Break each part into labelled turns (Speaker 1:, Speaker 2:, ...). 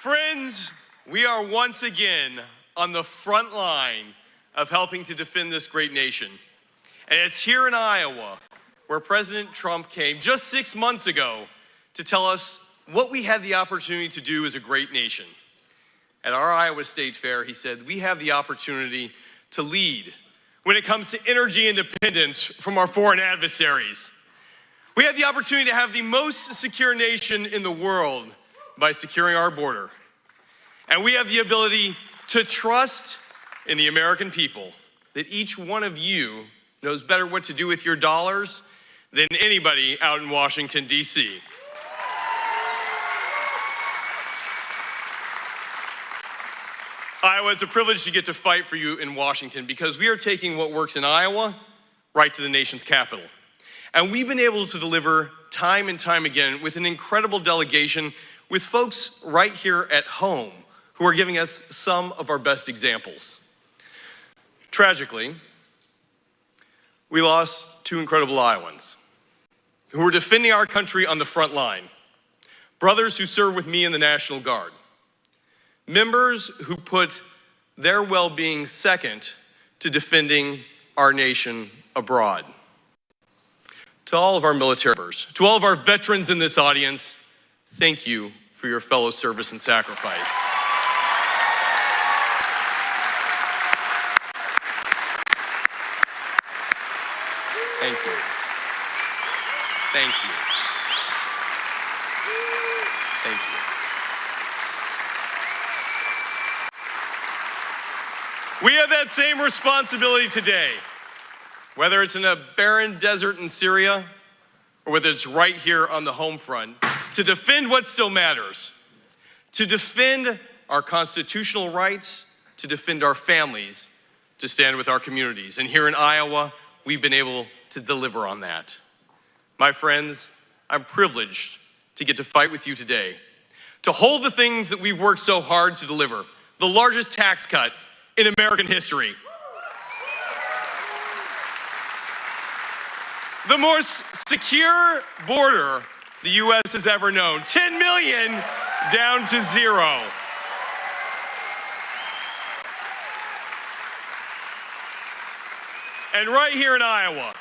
Speaker 1: Friends, we are once again on the front line of helping to defend this great nation. And it's here in Iowa where President Trump came just 6 months ago to tell us what we had the opportunity to do as a great nation. At our Iowa State Fair, he said, we have the opportunity to lead when it comes to energy independence from our foreign adversaries. We have the opportunity to have the most secure nation in the world by securing our border. And we have the ability to trust in the American people that each one of you knows better what to do with your dollars than anybody out in Washington, D.C. Iowa, it's a privilege to get to fight for you in Washington because we are taking what works in Iowa right to the nation's capital. And we've been able to deliver time and time again with an incredible delegation with folks right here at home who are giving us some of our best examples. Tragically, we lost two incredible Iowans who were defending our country on the front line. Brothers who serve with me in the National Guard. Members who put their well-being second to defending our nation abroad. To all of our military members, to all of our veterans in this audience, thank you for your fellow service and sacrifice. Thank you. Thank you. Thank you. We have that same responsibility today, whether it's in a barren desert in Syria or whether it's right here on the home front, to defend what still matters, to defend our constitutional rights, to defend our families, to stand with our communities. And here in Iowa, we've been able to deliver on that. My friends, I'm privileged to get to fight with you today, to hold the things that we've worked so hard to deliver, the largest tax cut in American history, the most secure border the U.S. has ever known, 10 million down to 0. And right here in Iowa,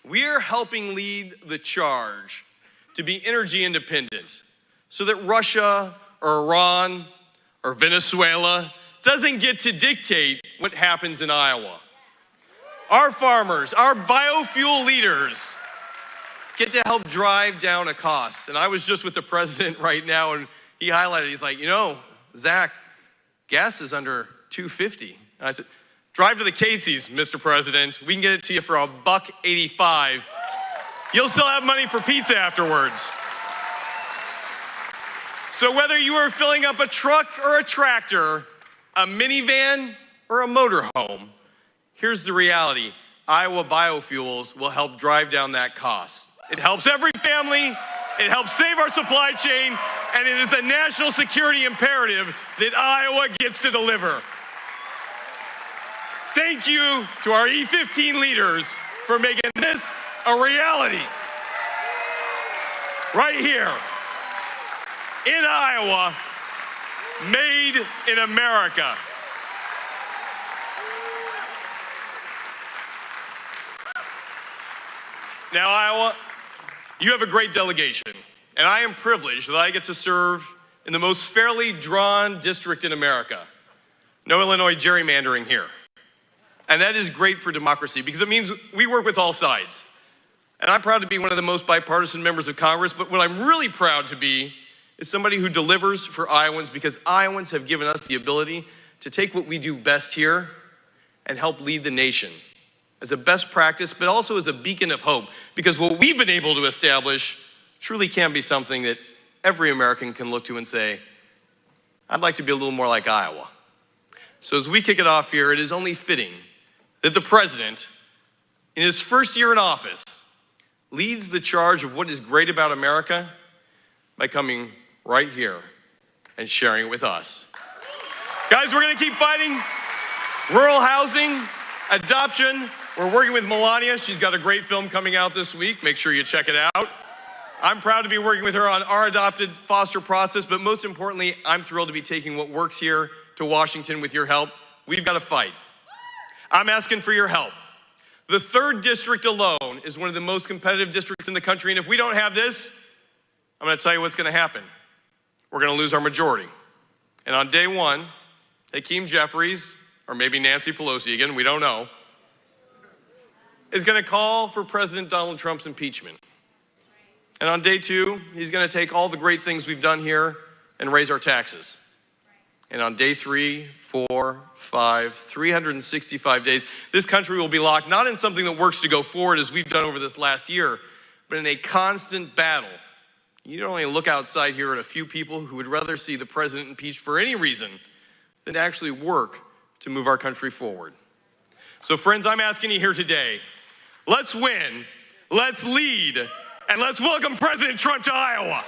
Speaker 1: we're helping lead the charge to be energy independent so that Russia or Iran or Venezuela doesn't get to dictate what happens in Iowa. Our farmers, our biofuel leaders get to help drive down a cost. And I was just with the president right now and he highlighted, he's like, you know, Zach, gas is under $2.50. And I said, drive to the Casey's, Mr. President. We can get it to you for $1.85. You'll still have money for pizza afterwards. So whether you are filling up a truck or a tractor, a minivan or a motorhome, here's the reality. Iowa Biofuels will help drive down that cost. It helps every family, it helps save our supply chain, and it is a national security imperative that Iowa gets to deliver. Thank you to our E15 leaders for making this a reality. Right here in Iowa, made in America. Now, Iowa, you have a great delegation, and I am privileged that I get to serve in the most fairly drawn district in America. No Illinois gerrymandering here. And that is great for democracy because it means we work with all sides. And I'm proud to be one of the most bipartisan members of Congress, but what I'm really proud to be is somebody who delivers for Iowans because Iowans have given us the ability to take what we do best here and help lead the nation as a best practice, but also as a beacon of hope, because what we've been able to establish truly can be something that every American can look to and say, I'd like to be a little more like Iowa. So as we kick it off here, it is only fitting that the president, in his first year in office, leads the charge of what is great about America by coming right here and sharing it with us. Guys, we're gonna keep fighting rural housing, adoption. We're working with Melania. She's got a great film coming out this week. Make sure you check it out. I'm proud to be working with her on our adopted foster process, but most importantly, I'm thrilled to be taking what works here to Washington with your help. We've got to fight. I'm asking for your help. The 3rd district alone is one of the most competitive districts in the country, and if we don't have this, I'm going to tell you what's going to happen. We're going to lose our majority. And on day 1, Hakeem Jeffries, or maybe Nancy Pelosi again, we don't know, is going to call for President Donald Trump's impeachment. And on day 2, he's going to take all the great things we've done here and raise our taxes. And on day 3, 4, 5, 365 days, this country will be locked not in something that works to go forward as we've done over this last year, but in a constant battle. You don't only look outside here at a few people who would rather see the president impeached for any reason than to actually work to move our country forward. So friends, I'm asking you here today, let's win, let's lead, and let's welcome President Trump to Iowa.